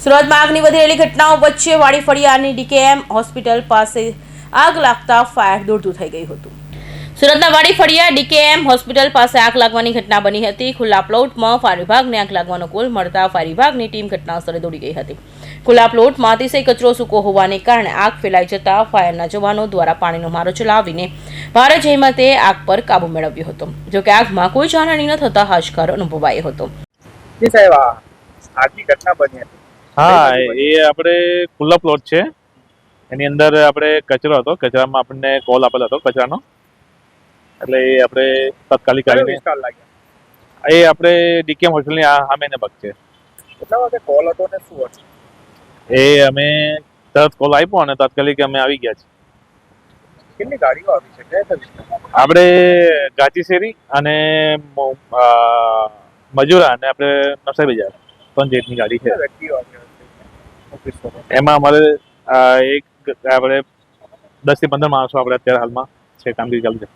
સુરતમાં આગની વધી રહેલી ઘટનાઓ વચ્ચે વાડી ફળિયાની ડીકેએમ હોસ્પિટલ પાસે આગ લાગતા ફાયર દોડતું થઈ ગયું હતું. સુરતના વાડી ફળિયા ડીકેએમ હોસ્પિટલ પાસે આગ લાગવાની ઘટના બની હતી. ખુલ્લા પ્લોટમાં ફાયર વિભાગને આગ લાગવાનો કોલ મળતા ફાયર વિભાગની ટીમ ઘટના સ્થળે દોડી ગઈ હતી. ખુલ્લા પ્લોટમાં અતિશય કચરો સૂકો હોવાને કારણે આગ ફેલાઈ જતા ફાયરના જવાનો દ્વારા પાણીનો મારો ચલાવીને ભારે જહેમતે આગ પર કાબુ મેળવ્યો હતો. જોકે આગમાં કોઈ જાનહાની ન થતા હાશકાર અનુભવાયો હતો. આગની ઘટના બની હતી. હા, એ આપણે ખુલ્લો પ્લોટ છે, એની અંદર આપણે કચરો હતો, કચરામાં આપણને કોલ આપેલો હતો કચરાનો, એટલે એ આપણે તાત્કાલિક આવીને એ આપણે ડીકેએમ હોસ્પિટલની સામેને પગ છે. કેટલા વાગે કોલ હતો ને શું હતું? એ અમે તરત કોલ આપ્યો અને તાત્કાલિક અમે આવી ગયા છીએ. કેટલી ગાડીઓ આવી છે? કયા વિસ્તારમાં? આપણે ગાચી શેરી અને મજૂરા અને આપણે નરસાઈ બજાર 3 જેટની ગાડી છે. વ્યક્તિઓ આવી ઓફિસમાં? એમાં અમારે એક આપણે 10 થી 15 માણસો આપણે અત્યારે હાલમાં છે, કામગીરી ચાલુ છે.